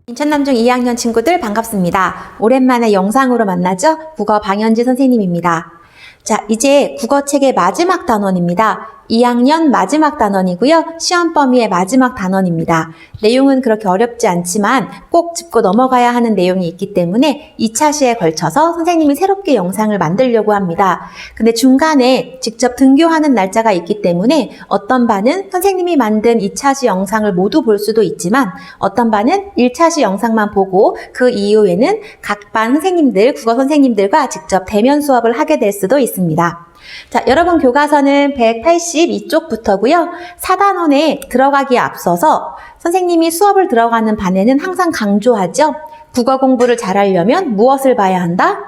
인천남중 2학년 친구들 반갑습니다. 오랜만에 영상으로 만나죠? 국어 방현지 선생님입니다. 자, 이제 국어책의 마지막 단원입니다. 2학년 마지막 단원이고요. 시험 범위의 마지막 단원입니다. 내용은 그렇게 어렵지 않지만 꼭 짚고 넘어가야 하는 내용이 있기 때문에 2차 시에 걸쳐서 선생님이 새롭게 영상을 만들려고 합니다. 근데 중간에 직접 등교하는 날짜가 있기 때문에 어떤 반은 선생님이 만든 2차 시 영상을 모두 볼 수도 있지만 어떤 반은 1차 시 영상만 보고 그 이후에는 각 반 선생님들, 국어 선생님들과 직접 대면 수업을 하게 될 수도 있습니다. 자, 여러분 교과서는 182쪽부터고요. 4단원에 들어가기에 앞서서 선생님이 수업을 들어가는 반에는 항상 강조하죠. 국어 공부를 잘하려면 무엇을 봐야 한다?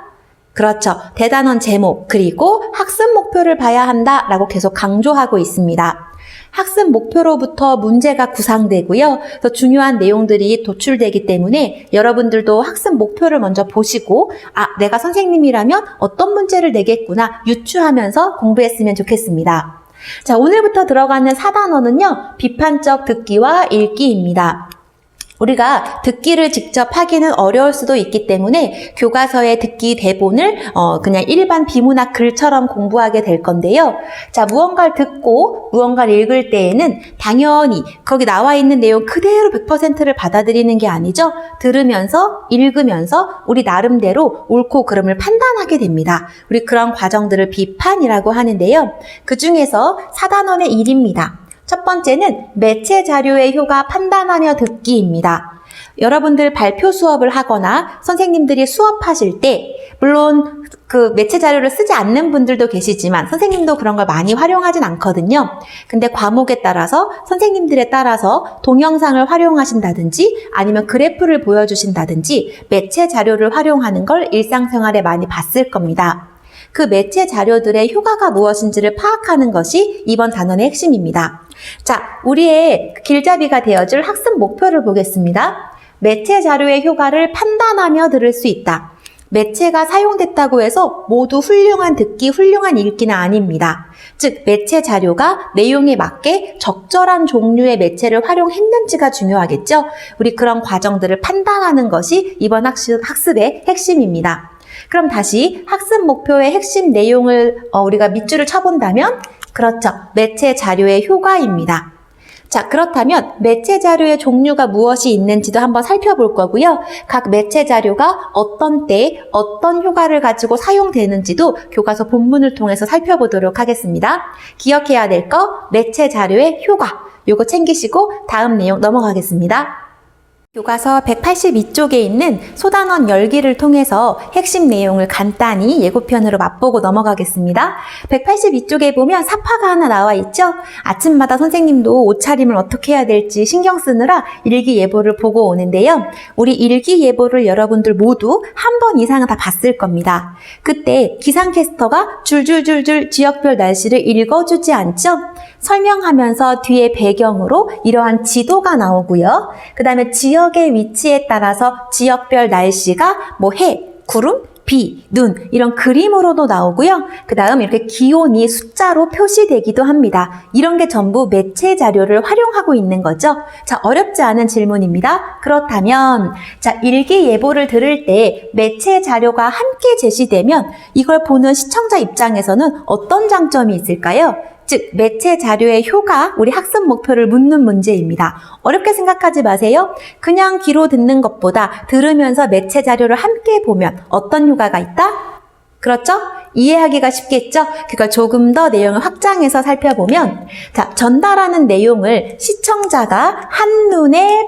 그렇죠. 대단원 제목 그리고 학습 목표를 봐야 한다라고 계속 강조하고 있습니다. 학습 목표로부터 문제가 구상되고요. 더 중요한 내용들이 도출되기 때문에 여러분들도 학습 목표를 먼저 보시고 내가 선생님이라면 어떤 문제를 내겠구나 유추하면서 공부했으면 좋겠습니다. 자, 오늘부터 들어가는 4단원은요. 비판적 듣기와 읽기입니다. 우리가 듣기를 직접 하기는 어려울 수도 있기 때문에 교과서의 듣기 대본을 그냥 일반 비문학 글처럼 공부하게 될 건데요. 자, 무언가를 듣고 무언가를 읽을 때에는 당연히 거기 나와 있는 내용 그대로 100%를 받아들이는 게 아니죠. 들으면서 읽으면서 우리 나름대로 옳고 그름을 판단하게 됩니다. 우리 그런 과정들을 비판이라고 하는데요. 그 중에서 4단원의 1입니다. 첫 번째는 매체 자료의 효과 판단하며 듣기입니다. 여러분들 발표 수업을 하거나 선생님들이 수업하실 때 물론 그 매체 자료를 쓰지 않는 분들도 계시지만 선생님도 그런 걸 많이 활용하진 않거든요. 근데 과목에 따라서 선생님들에 따라서 동영상을 활용하신다든지 아니면 그래프를 보여주신다든지 매체 자료를 활용하는 걸 일상생활에 많이 봤을 겁니다. 그 매체 자료들의 효과가 무엇인지를 파악하는 것이 이번 단원의 핵심입니다. 자, 우리의 길잡이가 되어줄 학습 목표를 보겠습니다. 매체 자료의 효과를 판단하며 들을 수 있다. 매체가 사용됐다고 해서 모두 훌륭한 듣기, 훌륭한 읽기는 아닙니다. 즉, 매체 자료가 내용에 맞게 적절한 종류의 매체를 활용했는지가 중요하겠죠? 우리 그런 과정들을 판단하는 것이 이번 학습의 핵심입니다. 그럼 다시 학습 목표의 핵심 내용을 우리가 밑줄을 쳐본다면 그렇죠. 매체 자료의 효과입니다. 자, 그렇다면 매체 자료의 종류가 무엇이 있는지도 한번 살펴볼 거고요. 각 매체 자료가 어떤 때 어떤 효과를 가지고 사용되는지도 교과서 본문을 통해서 살펴보도록 하겠습니다. 기억해야 될 거 매체 자료의 효과 요거 챙기시고 다음 내용 넘어가겠습니다. 교과서 182쪽에 있는 소단원 열기를 통해서 핵심 내용을 간단히 예고편으로 맛보고 넘어가겠습니다. 182쪽에 보면 사파가 하나 나와 있죠? 아침마다 선생님도 옷차림을 어떻게 해야 될지 신경 쓰느라 일기예보를 보고 오는데요. 우리 일기예보를 여러분들 모두 한 번 이상은 다 봤을 겁니다. 그때 기상캐스터가 줄줄줄줄 지역별 날씨를 읽어주지 않죠? 설명하면서 뒤에 배경으로 이러한 지도가 나오고요. 그 다음에 지역의 위치에 따라서 지역별 날씨가 해, 구름, 비, 눈 이런 그림으로도 나오고요. 그 다음 이렇게 기온이 숫자로 표시되기도 합니다. 이런 게 전부 매체 자료를 활용하고 있는 거죠. 자, 어렵지 않은 질문입니다. 그렇다면 자, 일기예보를 들을 때 매체 자료가 함께 제시되면 이걸 보는 시청자 입장에서는 어떤 장점이 있을까요? 즉, 매체 자료의 효과, 우리 학습 목표를 묻는 문제입니다. 어렵게 생각하지 마세요. 그냥 귀로 듣는 것보다 들으면서 매체 자료를 함께 보면 어떤 효과가 있다? 그렇죠? 이해하기가 쉽겠죠? 그걸 조금 더 내용을 확장해서 살펴보면 자, 전달하는 내용을 시청자가 한눈에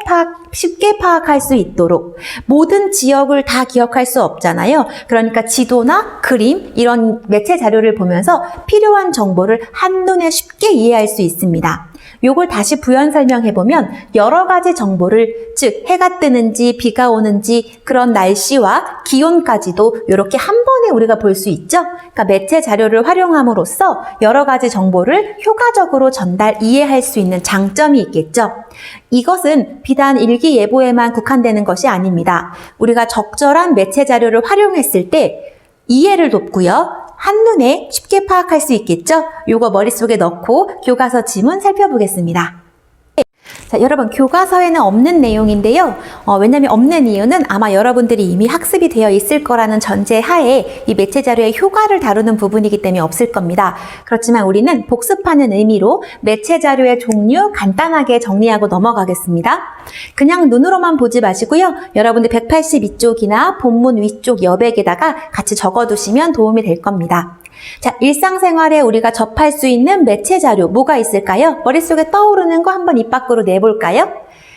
쉽게 파악할 수 있도록 모든 지역을 다 기억할 수 없잖아요. 그러니까 지도나 그림 이런 매체 자료를 보면서 필요한 정보를 한눈에 쉽게 이해할 수 있습니다. 요걸 다시 부연 설명해보면 여러 가지 정보를 즉 해가 뜨는지 비가 오는지 그런 날씨와 기온까지도 이렇게 한 번에 우리가 볼 수 있죠. 그러니까 매체 자료를 활용함으로써 여러 가지 정보를 효과적으로 전달, 이해할 수 있는 장점이 있겠죠. 이것은 비단 일기예보에만 국한되는 것이 아닙니다. 우리가 적절한 매체 자료를 활용했을 때 이해를 돕고요. 한눈에 쉽게 파악할 수 있겠죠? 요거 머릿속에 넣고 교과서 지문 살펴보겠습니다. 자, 여러분 교과서에는 없는 내용인데요. 왜냐면 없는 이유는 아마 여러분들이 이미 학습이 되어 있을 거라는 전제 하에 이 매체 자료의 효과를 다루는 부분이기 때문에 없을 겁니다. 그렇지만 우리는 복습하는 의미로 매체 자료의 종류 간단하게 정리하고 넘어가겠습니다. 그냥 눈으로만 보지 마시고요. 여러분들 182쪽이나 본문 위쪽 여백에다가 같이 적어두시면 도움이 될 겁니다. 자, 일상생활에 우리가 접할 수 있는 매체 자료 뭐가 있을까요? 머릿속에 떠오르는 거 한번 입 밖으로 내볼까요?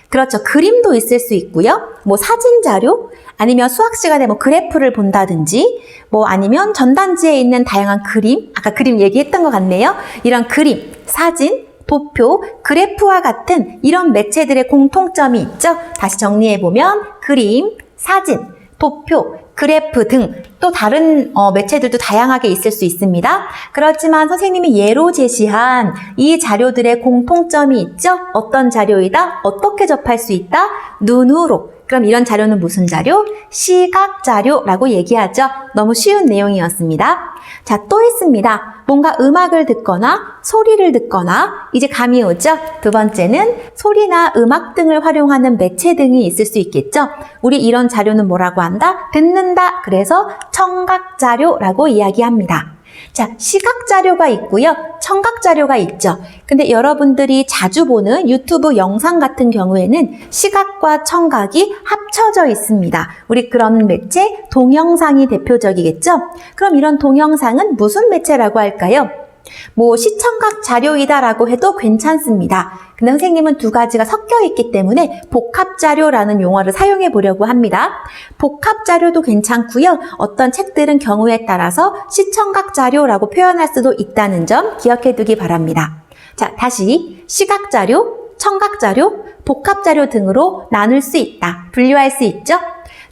그렇죠. 그림도 있을 수 있고요. 뭐 사진 자료, 아니면 수학 시간에 뭐 그래프를 본다든지, 뭐 아니면 전단지에 있는 다양한 그림, 아까 그림 얘기했던 것 같네요. 이런 그림, 사진, 도표, 그래프와 같은 이런 매체들의 공통점이 있죠. 다시 정리해보면 그림, 사진, 도표, 그래프 등 또 다른 매체들도 다양하게 있을 수 있습니다. 그렇지만 선생님이 예로 제시한 이 자료들의 공통점이 있죠? 어떤 자료이다? 어떻게 접할 수 있다? 눈으로. 그럼 이런 자료는 무슨 자료? 시각 자료라고 얘기하죠. 너무 쉬운 내용이었습니다. 자, 또 있습니다. 뭔가 음악을 듣거나 소리를 듣거나 이제 감이 오죠? 두 번째는 소리나 음악 등을 활용하는 매체 등이 있을 수 있겠죠? 우리 이런 자료는 뭐라고 한다? 듣는다. 그래서 청각 자료라고 이야기합니다. 자, 시각 자료가 있고요. 청각 자료가 있죠. 근데 여러분들이 자주 보는 유튜브 영상 같은 경우에는 시각과 청각이 합쳐져 있습니다. 우리 그런 매체 동영상이 대표적이겠죠? 그럼 이런 동영상은 무슨 매체라고 할까요? 뭐 시청각 자료이다라고 해도 괜찮습니다. 근데 선생님은 두 가지가 섞여 있기 때문에 복합자료라는 용어를 사용해 보려고 합니다. 복합자료도 괜찮고요. 어떤 책들은 경우에 따라서 시청각 자료라고 표현할 수도 있다는 점 기억해 두기 바랍니다. 자, 다시 시각자료, 청각자료, 복합자료 등으로 나눌 수 있다. 분류할 수 있죠?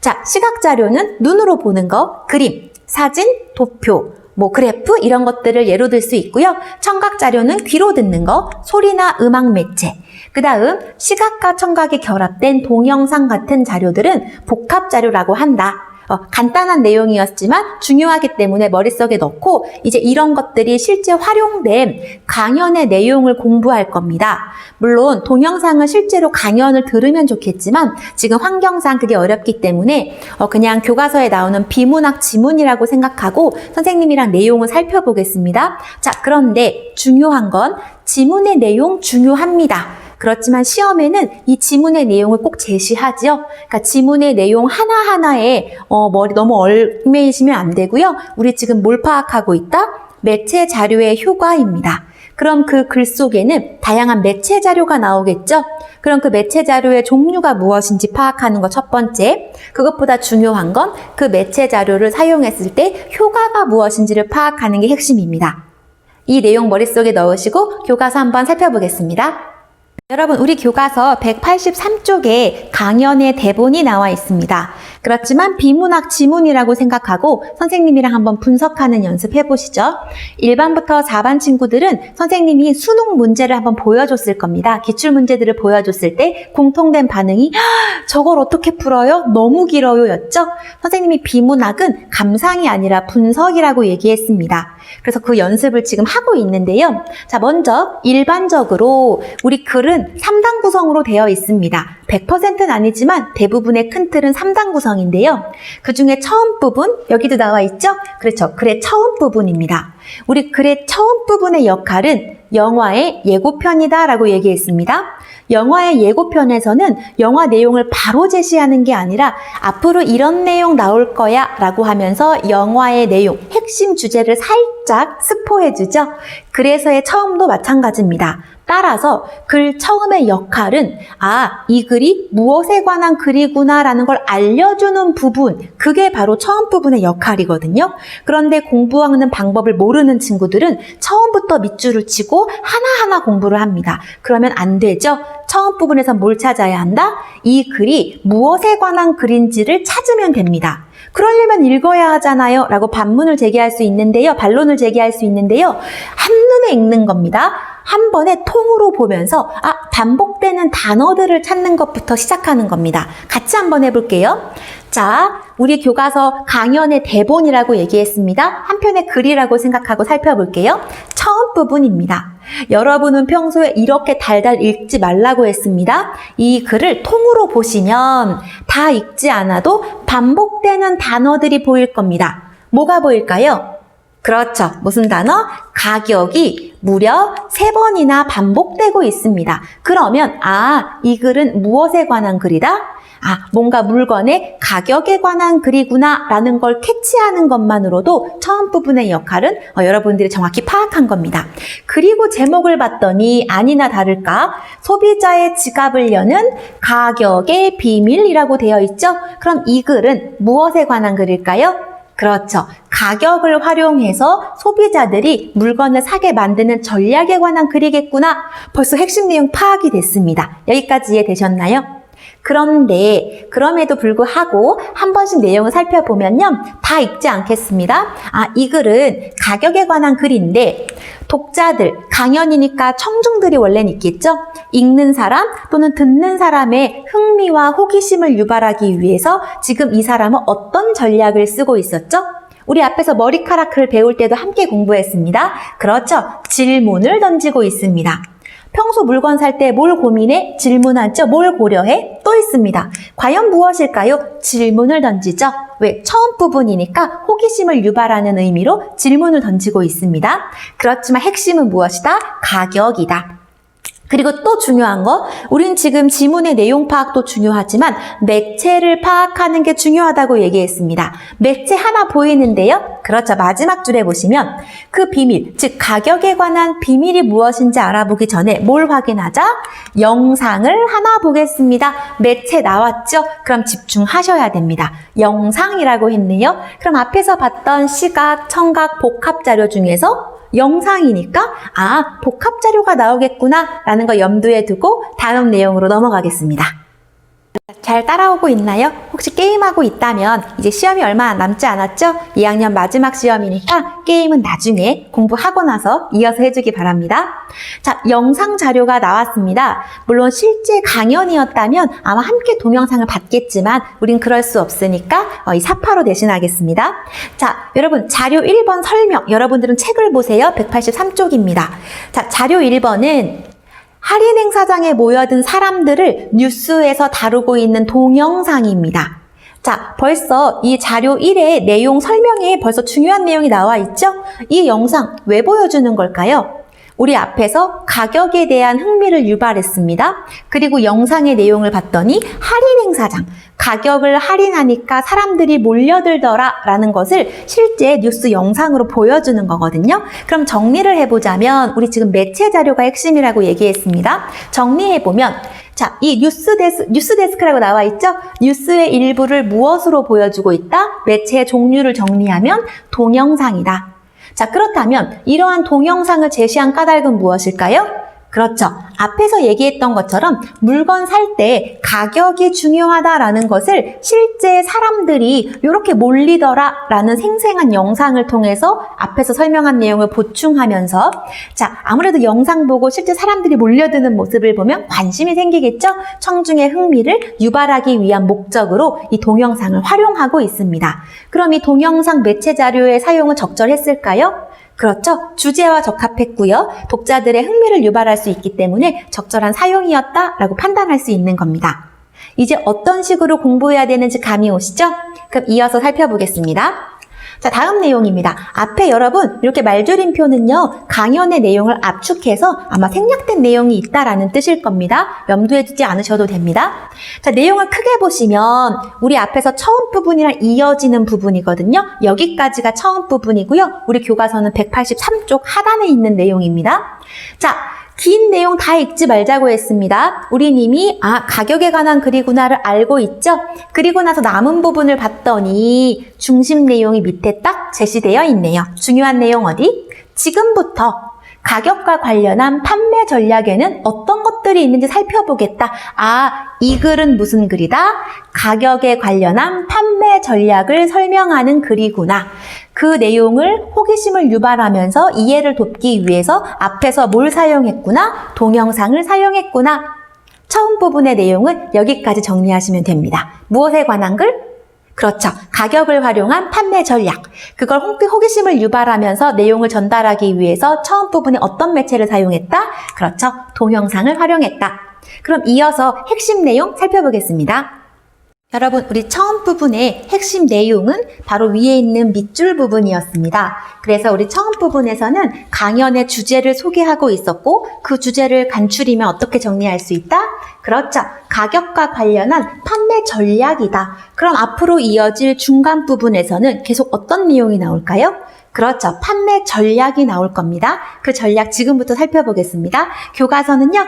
자, 시각자료는 눈으로 보는 거, 그림, 사진, 도표, 뭐 그래프 이런 것들을 예로 들 수 있고요. 청각 자료는 귀로 듣는 거, 소리나 음악 매체. 그 다음 시각과 청각이 결합된 동영상 같은 자료들은 복합 자료라고 한다. 간단한 내용이었지만 중요하기 때문에 머릿속에 넣고 이제 이런 것들이 실제 활용된 강연의 내용을 공부할 겁니다. 물론 동영상은 실제로 강연을 들으면 좋겠지만 지금 환경상 그게 어렵기 때문에 그냥 교과서에 나오는 비문학 지문이라고 생각하고 선생님이랑 내용을 살펴보겠습니다. 자, 그런데 중요한 건 지문의 내용 중요합니다. 그렇지만 시험에는 이 지문의 내용을 꼭 제시하죠. 그러니까 지문의 내용 하나하나에 머리 너무 얽매이시면 안 되고요. 우리 지금 뭘 파악하고 있다? 매체 자료의 효과입니다. 그럼 그 글 속에는 다양한 매체 자료가 나오겠죠? 그럼 그 매체 자료의 종류가 무엇인지 파악하는 거 첫 번째. 그것보다 중요한 건 그 매체 자료를 사용했을 때 효과가 무엇인지를 파악하는 게 핵심입니다. 이 내용 머릿속에 넣으시고 교과서 한번 살펴보겠습니다. 여러분, 우리 교과서 183쪽에 강연의 대본이 나와 있습니다. 그렇지만 비문학 지문이라고 생각하고 선생님이랑 한번 분석하는 연습 해보시죠. 1반부터 4반 친구들은 선생님이 수능 문제를 한번 보여줬을 겁니다. 기출문제들을 보여줬을 때 공통된 반응이 저걸 어떻게 풀어요? 너무 길어요 였죠? 선생님이 비문학은 감상이 아니라 분석이라고 얘기했습니다. 그래서 그 연습을 지금 하고 있는데요. 자, 먼저 일반적으로 우리 글은 3단 구성으로 되어 있습니다. 100%는 아니지만 대부분의 큰 틀은 3단 구성인데요. 그 중에 처음 부분, 여기도 나와 있죠? 그렇죠. 글의 처음 부분입니다. 우리 글의 처음 부분의 역할은 영화의 예고편이다 라고 얘기했습니다. 영화의 예고편에서는 영화 내용을 바로 제시하는 게 아니라 앞으로 이런 내용 나올 거야 라고 하면서 영화의 내용, 핵심 주제를 살짝 스포해주죠. 그래서의 처음도 마찬가지입니다. 따라서 글 처음의 역할은 이 글이 무엇에 관한 글이구나 라는 걸 알려주는 부분, 그게 바로 처음 부분의 역할이거든요. 그런데 공부하는 방법을 모르는 친구들은 처음부터 밑줄을 치고 하나하나 공부를 합니다. 그러면 안 되죠. 처음 부분에서 뭘 찾아야 한다? 이 글이 무엇에 관한 글인지를 찾으면 됩니다. 그러려면 읽어야 하잖아요 라고 반론을 제기할 수 있는데요. 한눈에 읽는 겁니다. 한 번에 통으로 보면서 반복되는 단어들을 찾는 것부터 시작하는 겁니다. 같이 한번 해볼게요. 자, 우리 교과서 강연의 대본이라고 얘기했습니다. 한 편의 글이라고 생각하고 살펴볼게요. 처음 부분입니다. 여러분은 평소에 이렇게 달달 읽지 말라고 했습니다. 이 글을 통으로 보시면 다 읽지 않아도 반복되는 단어들이 보일 겁니다. 뭐가 보일까요? 그렇죠. 무슨 단어? 가격이 무려 3번이나 반복되고 있습니다. 그러면 이 글은 무엇에 관한 글이다? 뭔가 물건의 가격에 관한 글이구나 라는 걸 캐치하는 것만으로도 처음 부분의 역할은 여러분들이 정확히 파악한 겁니다. 그리고 제목을 봤더니 아니나 다를까 소비자의 지갑을 여는 가격의 비밀이라고 되어 있죠? 그럼 이 글은 무엇에 관한 글일까요? 그렇죠. 가격을 활용해서 소비자들이 물건을 사게 만드는 전략에 관한 글이겠구나. 벌써 핵심 내용 파악이 됐습니다. 여기까지 이해되셨나요? 그런데 그럼에도 불구하고 한 번씩 내용을 살펴보면요. 다 읽지 않겠습니다. 이 글은 가격에 관한 글인데 독자들, 강연이니까 청중들이 원래는 있겠죠? 읽는 사람 또는 듣는 사람의 흥미와 호기심을 유발하기 위해서 지금 이 사람은 어떤 전략을 쓰고 있었죠? 우리 앞에서 머리카락을 배울 때도 함께 공부했습니다. 그렇죠. 질문을 던지고 있습니다. 평소 물건 살 때 뭘 고민해? 질문하죠. 뭘 고려해? 또 있습니다. 과연 무엇일까요? 질문을 던지죠. 왜? 처음 부분이니까 호기심을 유발하는 의미로 질문을 던지고 있습니다. 그렇지만 핵심은 무엇이다? 가격이다. 그리고 또 중요한 거, 우린 지금 지문의 내용 파악도 중요하지만 매체를 파악하는 게 중요하다고 얘기했습니다. 매체 하나 보이는데요. 그렇죠. 마지막 줄에 보시면 그 비밀, 즉 가격에 관한 비밀이 무엇인지 알아보기 전에 뭘 확인하자? 영상을 하나 보겠습니다. 매체 나왔죠? 그럼 집중하셔야 됩니다. 영상이라고 했네요. 그럼 앞에서 봤던 시각, 청각, 복합 자료 중에서 영상이니까 복합 자료가 나오겠구나 라는 거 염두에 두고 다음 내용으로 넘어가겠습니다. 잘 따라오고 있나요? 혹시 게임하고 있다면 이제 시험이 얼마 남지 않았죠? 2학년 마지막 시험이니까 게임은 나중에 공부하고 나서 이어서 해주기 바랍니다. 자, 영상 자료가 나왔습니다. 물론 실제 강연이었다면 아마 함께 동영상을 봤겠지만 우린 그럴 수 없으니까 이 사파로 대신하겠습니다. 자, 여러분 자료 1번 설명, 여러분들은 책을 보세요. 183쪽입니다. 자, 자료 1번은 할인 행사장에 모여든 사람들을 뉴스에서 다루고 있는 동영상입니다. 자, 벌써 이 자료 1의 내용 설명에 벌써 중요한 내용이 나와 있죠? 이 영상 왜 보여주는 걸까요? 우리 앞에서 가격에 대한 흥미를 유발했습니다. 그리고 영상의 내용을 봤더니 할인 행사장, 가격을 할인하니까 사람들이 몰려들더라 라는 것을 실제 뉴스 영상으로 보여주는 거거든요. 그럼 정리를 해보자면 우리 지금 매체 자료가 핵심이라고 얘기했습니다. 정리해보면 자, 이 뉴스 데스크라고 나와 있죠? 뉴스의 일부를 무엇으로 보여주고 있다? 매체의 종류를 정리하면 동영상이다. 자, 그렇다면 이러한 동영상을 제시한 까닭은 무엇일까요? 그렇죠. 앞에서 얘기했던 것처럼 물건 살 때 가격이 중요하다라는 것을 실제 사람들이 이렇게 몰리더라라는 생생한 영상을 통해서 앞에서 설명한 내용을 보충하면서 자, 아무래도 영상 보고 실제 사람들이 몰려드는 모습을 보면 관심이 생기겠죠? 청중의 흥미를 유발하기 위한 목적으로 이 동영상을 활용하고 있습니다. 그럼 이 동영상 매체 자료의 사용은 적절했을까요? 그렇죠. 주제와 적합했고요. 독자들의 흥미를 유발할 수 있기 때문에 적절한 사용이었다라고 판단할 수 있는 겁니다. 이제 어떤 식으로 공부해야 되는지 감이 오시죠? 그럼 이어서 살펴보겠습니다. 자, 다음 내용입니다. 앞에 여러분 이렇게 말줄임표는요. 강연의 내용을 압축해서 아마 생략된 내용이 있다라는 뜻일 겁니다. 염두에 두지 않으셔도 됩니다. 자, 내용을 크게 보시면 우리 앞에서 처음 부분이랑 이어지는 부분이거든요. 여기까지가 처음 부분이고요. 우리 교과서는 183쪽 하단에 있는 내용입니다. 자, 긴 내용 다 읽지 말자고 했습니다. 우린 이미 가격에 관한 글이구나를 알고 있죠? 그리고 나서 남은 부분을 봤더니 중심 내용이 밑에 딱 제시되어 있네요. 중요한 내용 어디? 지금부터 가격과 관련한 판매 전략에는 어떤 것들이 있는지 살펴보겠다. 아, 이 글은 무슨 글이다? 가격에 관련한 판매 전략을 설명하는 글이구나. 그 내용을 호기심을 유발하면서 이해를 돕기 위해서 앞에서 뭘 사용했구나? 동영상을 사용했구나. 처음 부분의 내용은 여기까지 정리하시면 됩니다. 무엇에 관한 글? 그렇죠. 가격을 활용한 판매 전략. 그걸 호기심을 유발하면서 내용을 전달하기 위해서 처음 부분에 어떤 매체를 사용했다? 그렇죠. 동영상을 활용했다. 그럼 이어서 핵심 내용 살펴보겠습니다. 여러분, 우리 처음 부분의 핵심 내용은 바로 위에 있는 밑줄 부분이었습니다. 그래서 우리 처음 부분에서는 강연의 주제를 소개하고 있었고 그 주제를 간추리면 어떻게 정리할 수 있다? 그렇죠. 가격과 관련한 판매 전략이다. 그럼 앞으로 이어질 중간 부분에서는 계속 어떤 내용이 나올까요? 그렇죠. 판매 전략이 나올 겁니다. 그 전략 지금부터 살펴보겠습니다. 교과서는요,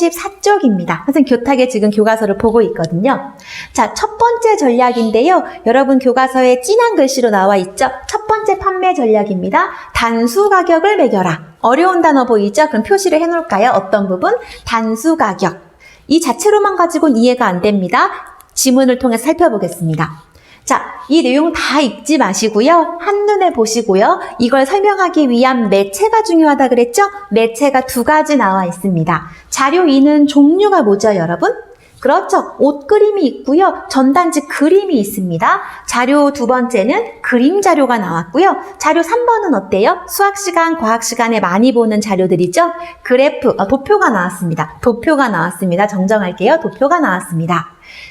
184쪽입니다. 선생님 교탁에 지금 교과서를 보고 있거든요. 자, 첫 번째 전략인데요. 여러분 교과서에 진한 글씨로 나와 있죠? 첫 번째 판매 전략입니다. 단수 가격을 매겨라. 어려운 단어 보이죠? 그럼 표시를 해놓을까요? 어떤 부분? 단수 가격. 이 자체로만 가지고는 이해가 안 됩니다. 지문을 통해 살펴보겠습니다. 자, 이 내용 다 읽지 마시고요. 한눈에 보시고요. 이걸 설명하기 위한 매체가 중요하다 그랬죠? 매체가 두 가지 나와 있습니다. 자료 2는 종류가 뭐죠, 여러분? 그렇죠. 옷 그림이 있고요. 전단지 그림이 있습니다. 자료 두 번째는 그림 자료가 나왔고요. 자료 3번은 어때요? 수학 시간, 과학 시간에 많이 보는 자료들이죠? 그래프, 도표가 나왔습니다. 도표가 나왔습니다. 정정할게요. 도표가 나왔습니다.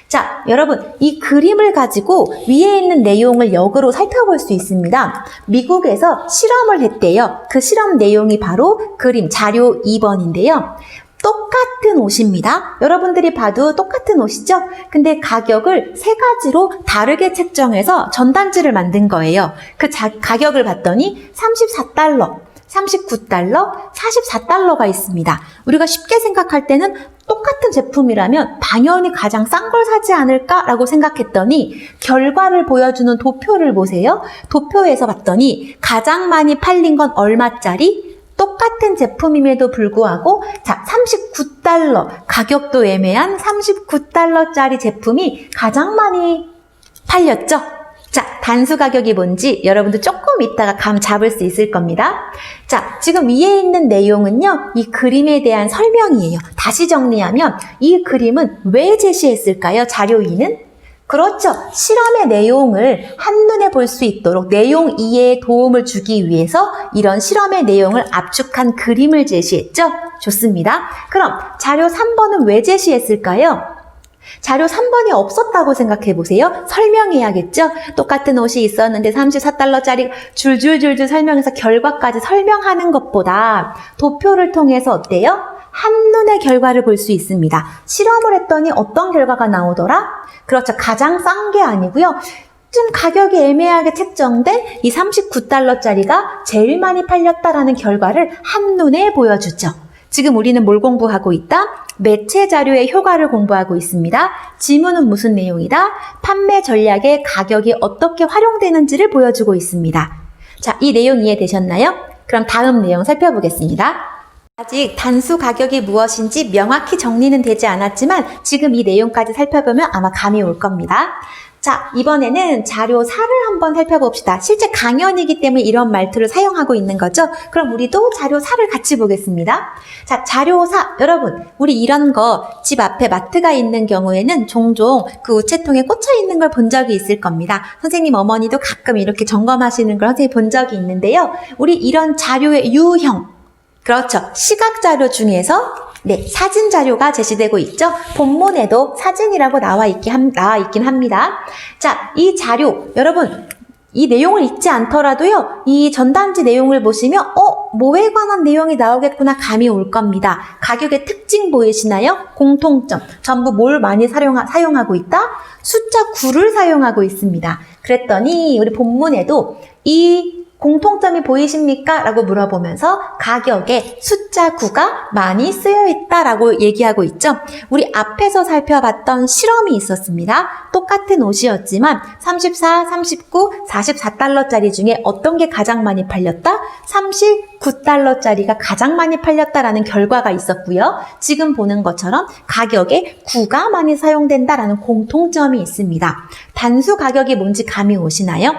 자, 여러분, 이 그림을 가지고 위에 있는 내용을 역으로 살펴볼 수 있습니다. 미국에서 실험을 했대요. 그 실험 내용이 바로 그림 자료 2번인데요. 똑같은 옷입니다. 여러분들이 봐도 똑같은 옷이죠? 근데 가격을 세 가지로 다르게 책정해서 전단지를 만든 거예요. 그 가격을 봤더니 34달러, 39달러, 44달러가 있습니다. 우리가 쉽게 생각할 때는 똑같은 제품이라면 당연히 가장 싼 걸 사지 않을까라고 생각했더니 결과를 보여주는 도표를 보세요. 도표에서 봤더니 가장 많이 팔린 건 얼마짜리? 똑같은 제품임에도 불구하고 자 39달러, 가격도 애매한 39달러짜리 제품이 가장 많이 팔렸죠? 자, 단수 가격이 뭔지 여러분들 조금 이따가 감 잡을 수 있을 겁니다. 자, 지금 위에 있는 내용은요, 이 그림에 대한 설명이에요. 다시 정리하면 이 그림은 왜 제시했을까요? 자료 2는? 그렇죠. 실험의 내용을 한눈에 볼 수 있도록 내용 이해에 도움을 주기 위해서 이런 실험의 내용을 압축한 그림을 제시했죠? 좋습니다. 그럼 자료 3번은 왜 제시했을까요? 자료 3번이 없었다고 생각해 보세요. 설명해야겠죠? 똑같은 옷이 있었는데 34달러짜리 줄줄줄줄 설명해서 결과까지 설명하는 것보다 도표를 통해서 어때요? 한눈에 결과를 볼 수 있습니다. 실험을 했더니 어떤 결과가 나오더라? 그렇죠. 가장 싼 게 아니고요. 좀 가격이 애매하게 책정된 이 39달러짜리가 제일 많이 팔렸다라는 결과를 한눈에 보여주죠. 지금 우리는 뭘 공부하고 있다? 매체 자료의 효과를 공부하고 있습니다. 지문은 무슨 내용이다? 판매 전략의 가격이 어떻게 활용되는지를 보여주고 있습니다. 자, 이 내용 이해되셨나요? 그럼 다음 내용 살펴보겠습니다. 아직 단수 가격이 무엇인지 명확히 정리는 되지 않았지만 지금 이 내용까지 살펴보면 아마 감이 올 겁니다. 자, 이번에는 자료 4를 한번 살펴봅시다. 실제 강연이기 때문에 이런 말투를 사용하고 있는 거죠. 그럼 우리도 자료 4를 같이 보겠습니다. 자, 자료 4. 여러분, 우리 이런 거 집 앞에 마트가 있는 경우에는 종종 그 우체통에 꽂혀 있는 걸 본 적이 있을 겁니다. 선생님 어머니도 가끔 이렇게 점검하시는 걸 선생님이 본 적이 있는데요. 우리 이런 자료의 유형, 그렇죠. 시각 자료 중에서 사진 자료가 제시되고 있죠. 본문에도 사진이라고 나와 있긴 합니다. 자, 이 자료, 여러분, 이 내용을 읽지 않더라도요, 이 전단지 내용을 보시면, 뭐에 관한 내용이 나오겠구나 감이 올 겁니다. 가격의 특징 보이시나요? 공통점. 전부 뭘 많이 사용하고 있다? 숫자 9를 사용하고 있습니다. 그랬더니, 우리 본문에도 이 공통점이 보이십니까? 라고 물어보면서 가격에 숫자 9가 많이 쓰여 있다라고 얘기하고 있죠. 우리 앞에서 살펴봤던 실험이 있었습니다. 똑같은 옷이었지만 34, 39, 44달러짜리 중에 어떤 게 가장 많이 팔렸다? 39달러짜리가 가장 많이 팔렸다라는 결과가 있었고요. 지금 보는 것처럼 가격에 9가 많이 사용된다라는 공통점이 있습니다. 단수 가격이 뭔지 감이 오시나요?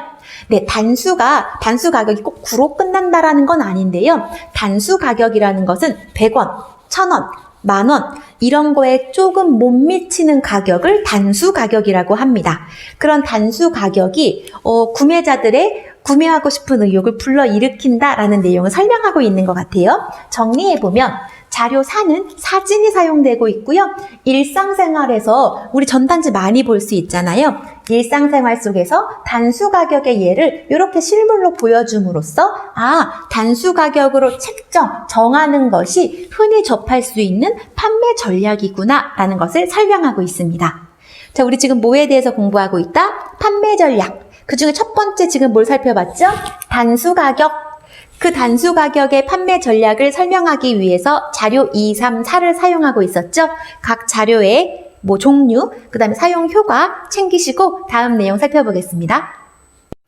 네, 단수 가격이 꼭 9로 끝난다라는 건 아닌데요. 단수 가격이라는 것은 100원, 1000원, 만원 이런 거에 조금 못 미치는 가격을 단수 가격이라고 합니다. 그런 단수 가격이 구매자들의 구매하고 싶은 의욕을 불러일으킨다라는 내용을 설명하고 있는 것 같아요. 정리해보면 자료 4는 사진이 사용되고 있고요. 일상생활에서 우리 전단지 많이 볼 수 있잖아요. 일상생활 속에서 단수 가격의 예를 이렇게 실물로 보여줌으로써 단수 가격으로 정하는 것이 흔히 접할 수 있는 판매 전략이구나 라는 것을 설명하고 있습니다. 자, 우리 지금 뭐에 대해서 공부하고 있다? 판매 전략. 그 중에 첫 번째 지금 뭘 살펴봤죠? 단수 가격. 그 단수 가격의 판매 전략을 설명하기 위해서 자료 2, 3, 4를 사용하고 있었죠. 각 자료의 종류, 그 다음에 사용 효과 챙기시고 다음 내용 살펴보겠습니다.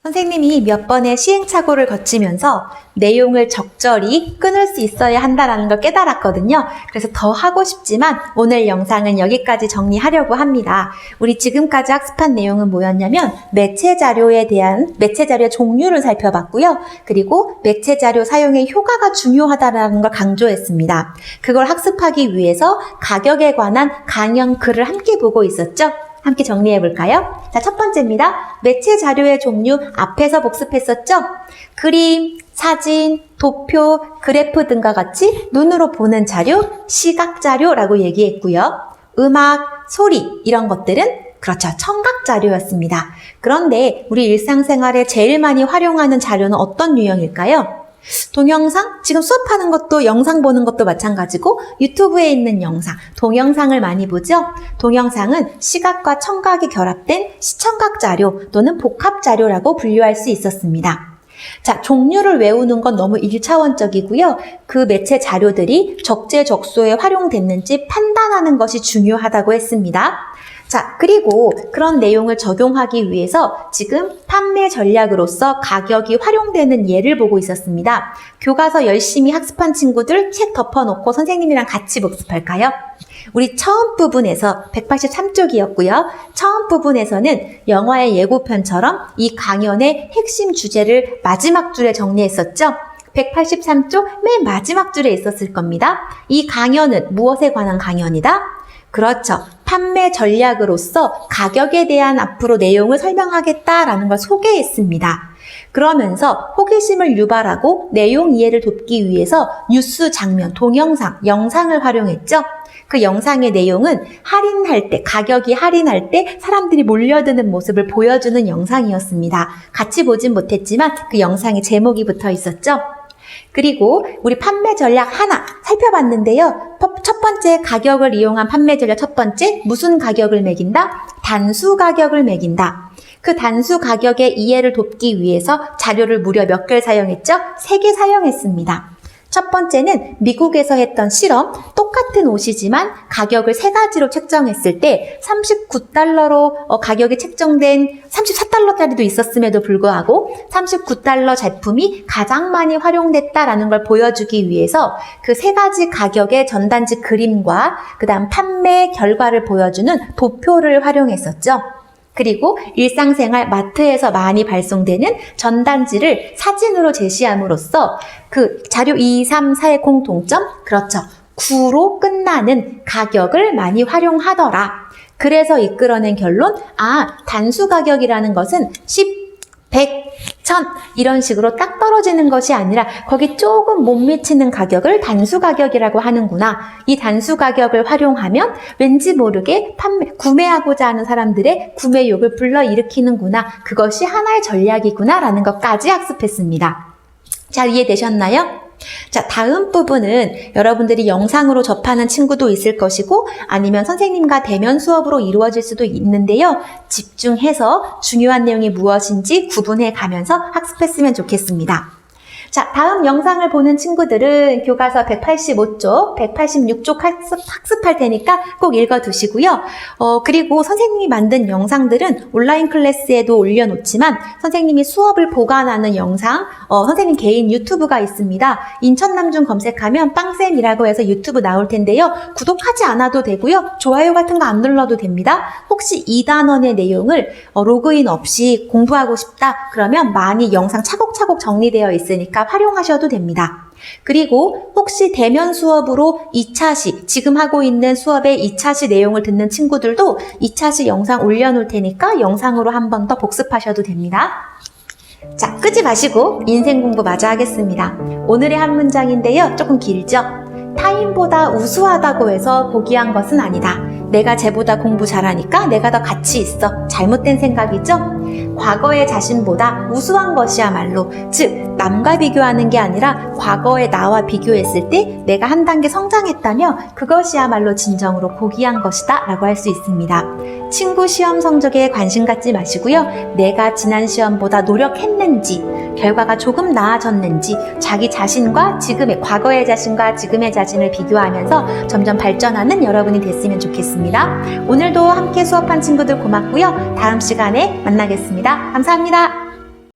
선생님이 몇 번의 시행착오를 거치면서 내용을 적절히 끊을 수 있어야 한다는 걸 깨달았거든요. 그래서 더 하고 싶지만 오늘 영상은 여기까지 정리하려고 합니다. 우리 지금까지 학습한 내용은 뭐였냐면 매체 자료의 종류를 살펴봤고요. 그리고 매체 자료 사용의 효과가 중요하다는 걸 강조했습니다. 그걸 학습하기 위해서 가격에 관한 강연 글을 함께 보고 있었죠. 함께 정리해 볼까요? 자, 첫 번째입니다. 매체 자료의 종류 앞에서 복습했었죠? 그림, 사진, 도표, 그래프 등과 같이 눈으로 보는 자료, 시각 자료라고 얘기했고요. 음악, 소리 이런 것들은 그렇죠. 청각 자료였습니다. 그런데 우리 일상생활에 제일 많이 활용하는 자료는 어떤 유형일까요? 동영상? 지금 수업하는 것도 영상 보는 것도 마찬가지고 유튜브에 있는 영상, 동영상을 많이 보죠? 동영상은 시각과 청각이 결합된 시청각 자료 또는 복합 자료라고 분류할 수 있었습니다. 자, 종류를 외우는 건 너무 1차원적이고요. 그 매체 자료들이 적재적소에 활용됐는지 판단하는 것이 중요하다고 했습니다. 자, 그리고 그런 내용을 적용하기 위해서 지금 판매 전략으로서 가격이 활용되는 예를 보고 있었습니다. 교과서 열심히 학습한 친구들 책 덮어놓고 선생님이랑 같이 복습할까요? 우리 처음 부분에서 183쪽이었고요. 처음 부분에서는 영화의 예고편처럼 이 강연의 핵심 주제를 마지막 줄에 정리했었죠. 183쪽 맨 마지막 줄에 있었을 겁니다. 이 강연은 무엇에 관한 강연이다? 그렇죠. 판매 전략으로서 가격에 대한 앞으로 내용을 설명하겠다라는 걸 소개했습니다. 그러면서 호기심을 유발하고 내용 이해를 돕기 위해서 뉴스 장면, 동영상, 영상을 활용했죠. 그 영상의 내용은 가격이 할인할 때 사람들이 몰려드는 모습을 보여주는 영상이었습니다. 같이 보진 못했지만 그 영상에 제목이 붙어 있었죠. 그리고 우리 판매 전략 하나 살펴봤는데요. 첫 번째 가격을 이용한 판매 전략 첫 번째, 무슨 가격을 매긴다? 단수 가격을 매긴다. 그 단수 가격의 이해를 돕기 위해서 자료를 무려 몇 개를 사용했죠? 3개 사용했습니다. 첫 번째는 미국에서 했던 실험, 똑같은 옷이지만 가격을 3가지로 책정했을 때 39달러로 가격이 책정된 34달러짜리도 있었음에도 불구하고 39달러 제품이 가장 많이 활용됐다라는 걸 보여주기 위해서 그 3가지 가격의 전단지 그림과 그 다음 판매 결과를 보여주는 도표를 활용했었죠. 그리고 일상생활 마트에서 많이 발송되는 전단지를 사진으로 제시함으로써 그 자료 2, 3, 4의 공통점, 그렇죠. 9로 끝나는 가격을 많이 활용하더라. 그래서 이끌어낸 결론, 단수 가격이라는 것은 10, 100, 1000 이런 식으로 딱 떨어지는 것이 아니라 거기 조금 못 미치는 가격을 단수 가격이라고 하는구나. 이 단수 가격을 활용하면 왠지 모르게 구매하고자 하는 사람들의 구매욕을 불러일으키는구나. 그것이 하나의 전략이구나 라는 것까지 학습했습니다. 잘 이해되셨나요? 자, 다음 부분은 여러분들이 영상으로 접하는 친구도 있을 것이고 아니면 선생님과 대면 수업으로 이루어질 수도 있는데요. 집중해서 중요한 내용이 무엇인지 구분해 가면서 학습했으면 좋겠습니다. 자, 다음 영상을 보는 친구들은 교과서 185쪽, 186쪽 학습할 테니까 꼭 읽어두시고요. 그리고 선생님이 만든 영상들은 온라인 클래스에도 올려놓지만 선생님이 수업을 보관하는 영상, 선생님 개인 유튜브가 있습니다. 인천남중 검색하면 빵쌤이라고 해서 유튜브 나올 텐데요. 구독하지 않아도 되고요. 좋아요 같은 거 안 눌러도 됩니다. 혹시 2단원의 내용을 로그인 없이 공부하고 싶다? 그러면 많이 영상 차곡차곡 정리되어 있으니까 활용하셔도 됩니다. 그리고 혹시 대면 수업으로 2차시, 지금 하고 있는 수업의 2차시 내용을 듣는 친구들도 2차시 영상 올려놓을 테니까 영상으로 한 번 더 복습하셔도 됩니다. 자, 끄지 마시고 인생 공부 마저 하겠습니다. 오늘의 한 문장인데요. 조금 길죠? 타인보다 우수하다고 해서 고귀한 것은 아니다. 내가 쟤보다 공부 잘하니까 내가 더 가치 있어. 잘못된 생각이죠? 과거의 자신보다 우수한 것이야말로, 즉 남과 비교하는 게 아니라 과거의 나와 비교했을 때 내가 한 단계 성장했다며 그것이야말로 진정으로 고귀한 것이다 라고 할 수 있습니다. 친구 시험 성적에 관심 갖지 마시고요. 내가 지난 시험보다 노력했는지, 결과가 조금 나아졌는지 자기 자신과 지금의, 과거의 자신과 지금의 자신을 비교하면서 점점 발전하는 여러분이 됐으면 좋겠습니다. 오늘도 함께 수업한 친구들 고맙고요. 다음 시간에 만나겠습니다. 감사합니다.